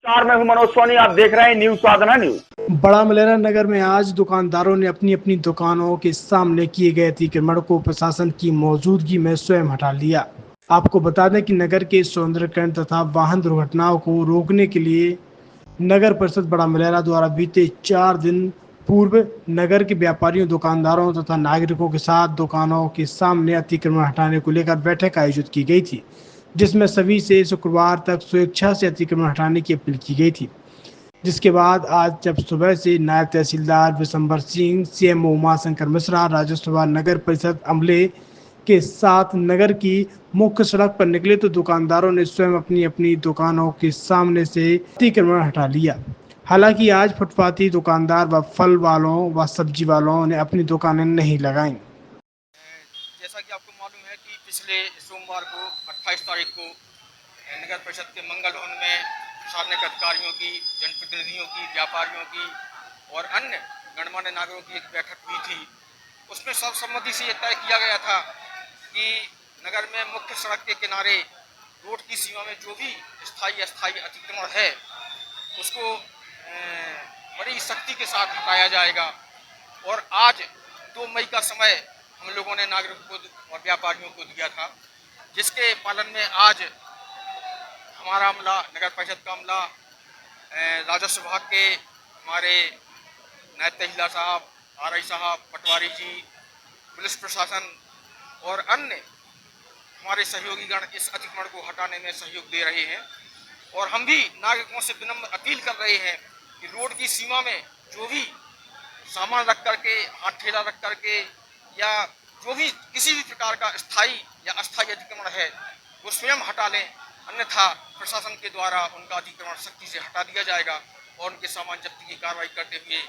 नमस्कार, मैं हूं मनोज सोनी। आप देख रहे हैं न्यूज साधना न्यूज। बड़ा मलेरा नगर में आज दुकानदारों ने अपनी अपनी दुकानों के सामने किए गए अतिक्रमण को प्रशासन की मौजूदगी में स्वयं हटा लिया। आपको बता दें कि नगर के सौंदर्यीकरण तथा वाहन दुर्घटनाओं को रोकने के लिए नगर परिषद बड़ा मलेरा द्वारा बीते 4 दिन पूर्व नगर के व्यापारियों, दुकानदारों तथा नागरिकों के साथ दुकानों के सामने अतिक्रमण हटाने को लेकर बैठक आयोजित की गई थी, जिसमें सभी से शुक्रवार तक स्वेच्छा से अतिक्रमण हटाने की अपील की गई थी। जिसके बाद आज जब सुबह से नायब तहसीलदार विशंबर सिंह, सीएमओ उमाशंकर मिश्रा, राजस्व नगर परिषद अमले के साथ नगर की मुख्य सड़क पर निकले तो दुकानदारों ने स्वयं अपनी अपनी दुकानों के सामने से अतिक्रमण हटा लिया। हालांकि आज फुटपाथी दुकानदार व फल वालों व सब्जी वालों ने अपनी दुकानें नहीं लगाईं। जैसा कि आपको मालूम है कि पिछले सोमवार को 28 तारीख को नगर परिषद के मंगल भवन में प्रशासनिक अधिकारियों की, जनप्रतिनिधियों की, व्यापारियों की और अन्य गणमान्य नागरिकों की एक बैठक हुई थी। उसमें सर्वसम्मति से ये तय किया गया था कि नगर में मुख्य सड़क के किनारे रोड की सीमा में जो भी स्थायी अस्थायी अतिक्रमण है उसको बड़ी सख्ती के साथ हटाया जाएगा। और आज 2 मई का समय हम लोगों ने नागरिकों को और व्यापारियों को दिया था, जिसके पालन में आज हमारा अमला, नगर परिषद का अमला, राजस्व विभाग के हमारे नायब तहसीलदार साहब, आरआई साहब, पटवारी जी, पुलिस प्रशासन और अन्य हमारे सहयोगीगण इस अतिक्रमण को हटाने में सहयोग दे रहे हैं। और हम भी नागरिकों से विनम्र अपील कर रहे हैं कि रोड की सीमा में जो भी सामान रख करके, हाथ ठेला रख करके या जो भी किसी भी प्रकार का स्थायी या अस्थायी अतिक्रमण है वो स्वयं हटा लें, अन्यथा प्रशासन के द्वारा उनका अतिक्रमण सख्ती से हटा दिया जाएगा और उनके सामान जब्ती की कार्रवाई करते हुए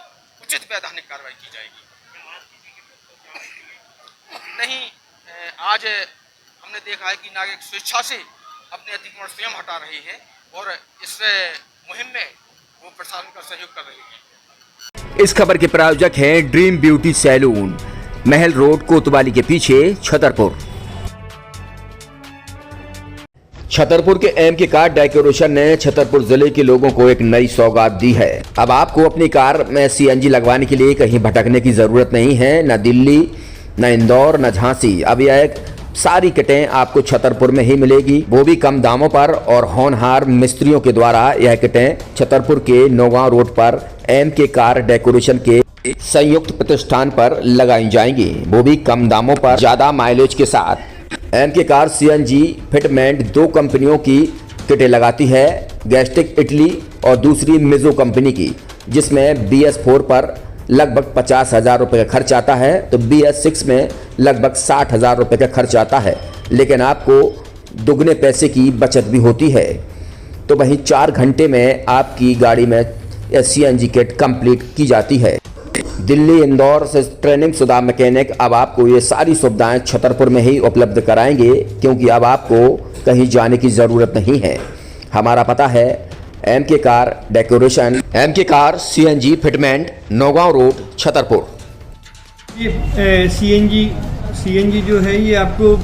उचित वैधानिक कार्रवाई की जाएगी। नहीं, आज हमने देखा है कि नागरिक स्वेच्छा से अपने अतिक्रमण स्वयं हटा रहे हैं और इस मुहिम में वो प्रशासन का सहयोग कर रहे हैं। इस खबर के प्रायोजक हैं ड्रीम ब्यूटी सैलून, महल रोड, कोतवाली के पीछे, छतरपुर। छतरपुर के एमके कार डेकोरेशन ने छतरपुर जिले के लोगों को एक नई सौगात दी है। अब आपको अपनी कार में सीएनजी लगवाने के लिए कहीं भटकने की जरूरत नहीं है, न दिल्ली, न इंदौर, न झांसी। अब यह सारी किटें आपको छतरपुर में ही मिलेगी, वो भी कम दामों पर। और होनहार मिस्त्रियों के द्वारा यह किटें छतरपुर के नौगांव रोड पर एमके कार डेकोरेशन के संयुक्त प्रतिष्ठान पर लगाई जाएंगी, वो भी कम दामों पर, ज्यादा माइलेज के साथ। एमके कार सीएनजी फिटमेंट 2 कंपनियों की किटें लगाती है, गैस्टिक इटली और दूसरी मिजो कंपनी की, जिसमें BS4 पर लगभग 50,000 रुपये का खर्च आता है तो BS6 में लगभग 60,000 रुपये का खर्च आता है, लेकिन आपको दुगने पैसे की बचत भी होती है। तो वहीं 4 घंटे में आपकी गाड़ी में सीएनजी किट कंप्लीट की जाती है। दिल्ली, इंदौर से ट्रेनिंग शुदा मैकेनिक अब आपको ये सारी सुविधाएं छतरपुर में ही उपलब्ध कराएंगे, क्योंकि अब आपको कहीं जाने की ज़रूरत नहीं है। हमारा पता है MK car decoration, MK car CNG fitment, Naugaon road, Chhatarpur. ये सीएनजी जो है ये आपको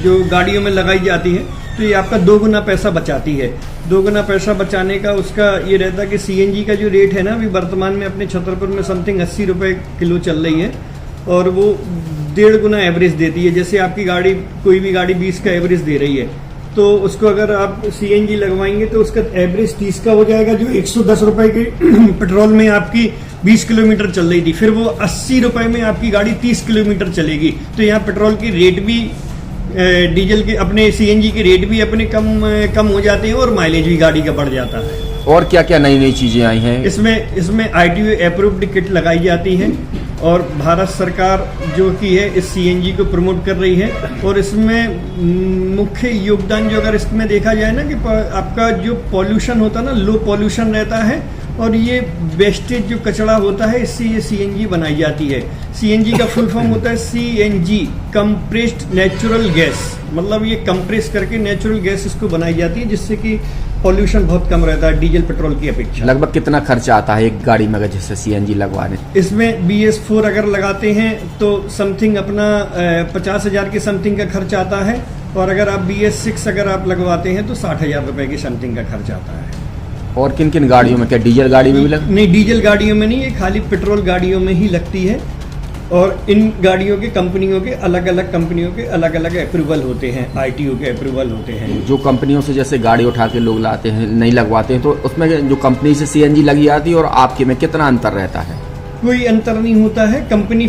जो गाड़ियों में लगाई जाती है तो ये आपका 2 गुना पैसा बचाती है। 2 गुना पैसा बचाने का उसका ये रहता है कि सीएनजी का जो रेट है ना, अभी वर्तमान में अपने छतरपुर में समथिंग 80 रुपये किलो चल रही है और वो 1.5 गुना एवरेज देती है। जैसे आपकी गाड़ी, कोई भी गाड़ी 20 का एवरेज दे रही है तो उसको अगर आप सीएनजी लगवाएंगे तो उसका एवरेज 30 का हो जाएगा, जो 110 रुपये के पेट्रोल में आपकी 20 किलोमीटर चल रही थी, फिर वो 80 रुपये में आपकी गाड़ी 30 किलोमीटर चलेगी। तो यहाँ पेट्रोल की रेट भी, डीजल के, अपने सीएनजी के रेट भी अपने कम हो जाते हैं और माइलेज भी गाड़ी का बढ़ जाता है। और क्या क्या नई नई चीजें आई हैं? इसमें ITO अप्रूव्ड किट लगाई जाती है और भारत सरकार जो की है इस सीएनजी को प्रमोट कर रही है। और इसमें मुख्य योगदान जो अगर इसमें देखा जाए ना कि आपका जो पॉल्यूशन होता है ना, लो पॉल्यूशन रहता है और ये वेस्टेज जो कचरा होता है इससे ये सीएनजी बनाई जाती है। सीएनजी का फुल फॉर्म होता है CNG, कंप्रेस्ड नेचुरल गैस, मतलब ये कंप्रेस करके नेचुरल गैस इसको बनाई जाती है, जिससे कि पॉल्यूशन बहुत कम रहता है डीजल पेट्रोल की अपेक्षा। लगभग कितना खर्चा आता है एक गाड़ी में जैसे सीएनजी लगवाने? इसमें BS4 अगर लगाते हैं तो समथिंग अपना 50,000 के समथिंग का खर्च आता है और अगर आप BS6 अगर आप लगवाते हैं तो 60,000 रुपए की समथिंग का खर्च आता है। और किन किन गाड़ियों में, क्या डीजल गाड़ी में भी नहीं, डीजल गाड़ियों में नहीं, ये खाली पेट्रोल गाड़ियों में ही लगती है। और इन गाड़ियों के कंपनियों के अलग अलग अप्रूवल होते हैं, आईटीओ के अप्रूवल होते हैं। जो कंपनियों से जैसे गाड़ी उठा के लोग लाते हैं, नहीं लगवाते हैं, तो उसमें जो कंपनी से सीएनजी लगी आती है और आपके में कितना अंतर रहता है? कोई अंतर नहीं होता है। कंपनी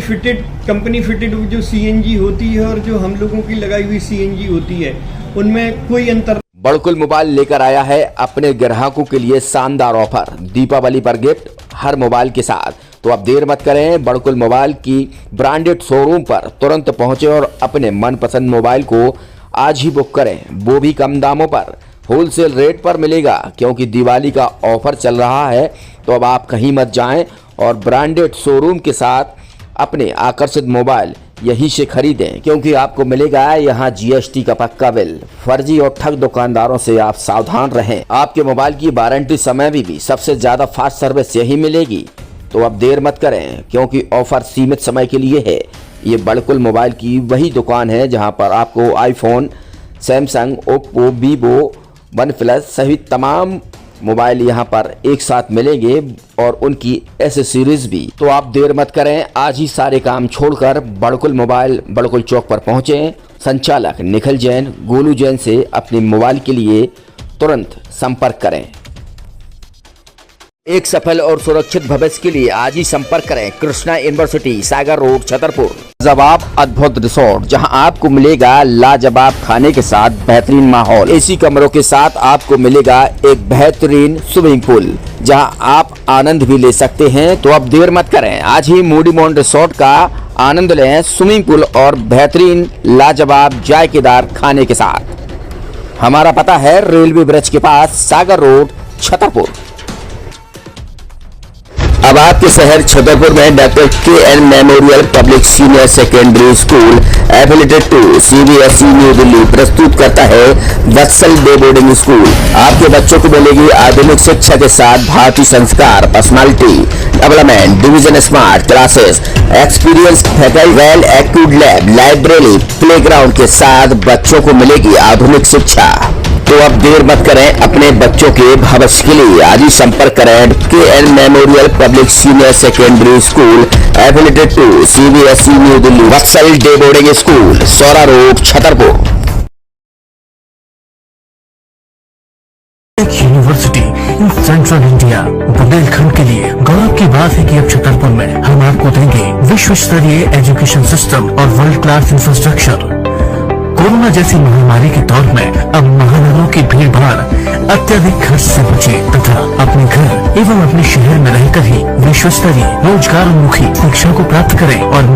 फिटेड जो सीएनजी होती है और जो हम लोगों की लगाई हुई सीएनजी होती है, उनमें कोई अंतर। बड़कुल मोबाइल लेकर आया है अपने ग्राहकों के लिए शानदार ऑफर, दीपावली पर गिफ्ट हर मोबाइल के साथ। तो अब देर मत करें, बड़कुल मोबाइल की ब्रांडेड शोरूम पर तुरंत पहुंचे और अपने मनपसंद मोबाइल को आज ही बुक करें, वो भी कम दामों पर, होलसेल रेट पर मिलेगा, क्योंकि दिवाली का ऑफर चल रहा है। तो अब आप कहीं मत जाएं और ब्रांडेड शोरूम के साथ अपने आकर्षित मोबाइल यहीं से खरीदें, क्योंकि आपको मिलेगा यहाँ जीएसटी का पक्का बिल। फर्जी और ठग दुकानदारों से आप सावधान रहें। आपके मोबाइल की वारंटी समय में भी सबसे ज्यादा फास्ट सर्विस यही मिलेगी। तो अब देर मत करें, क्योंकि ऑफर सीमित समय के लिए है। ये बड़कुल मोबाइल की वही दुकान है जहां पर आपको iPhone, Samsung, Oppo, Vivo, OnePlus सहित तमाम मोबाइल यहां पर एक साथ मिलेंगे और उनकी एसेसरीज भी। तो आप देर मत करें, आज ही सारे काम छोड़कर बड़कुल मोबाइल बड़कुल चौक पर पहुंचें। संचालक निखिल जैन, गोलू जैन से अपने मोबाइल के लिए तुरंत संपर्क करें। एक सफल और सुरक्षित भविष्य के लिए आज ही संपर्क करें कृष्णा यूनिवर्सिटी, सागर रोड, छतरपुर। लाजवाब अद्भुत रिसोर्ट, जहां आपको मिलेगा लाजवाब खाने के साथ बेहतरीन माहौल, एसी कमरों के साथ आपको मिलेगा एक बेहतरीन स्विमिंग पूल, जहां आप आनंद भी ले सकते हैं। तो अब देर मत करें, आज ही मूडीमोन रिसोर्ट का आनंद लें, स्विमिंग पूल और बेहतरीन लाजवाब जायकेदार खाने के साथ। हमारा पता है रेलवे ब्रिज के पास, सागर रोड, छतरपुर। अब आपके शहर छतरपुर में doctor KN. Memorial public senior secondary school affiliated to CBSE New Delhi प्रस्तुत करता है वत्सल डे बोर्डिंग स्कूल। आपके बच्चों को मिलेगी आधुनिक शिक्षा के साथ भारतीय संस्कार, personality development, division smart classes, experience faculty, well equipped lab, library, playground के साथ बच्चों को मिलेगी आधुनिक शिक्षा। तो अब देर मत करें, अपने बच्चों के भविष्य के लिए आज ही संपर्क करें KN. Memorial public senior secondary school affiliated to CBSE New Delhi, Vatsal day boarding school, Saura road, Chhatarpur. University in central India, Bundelkhand के लिए गौरव की बात है कि अब छतरपुर में हम आपको देंगे विश्व स्तरीय एजुकेशन सिस्टम और वर्ल्ड क्लास इंफ्रास्ट्रक्चर। कोरोना जैसी महामारी के दौर में अब महानगरों की भीड़ भाड़, अत्यधिक खर्च से बचे तथा अपने घर एवं अपने शहर में रहकर ही विश्व स्तरीय रोजगार उन्मुखी शिक्षा को प्राप्त करें और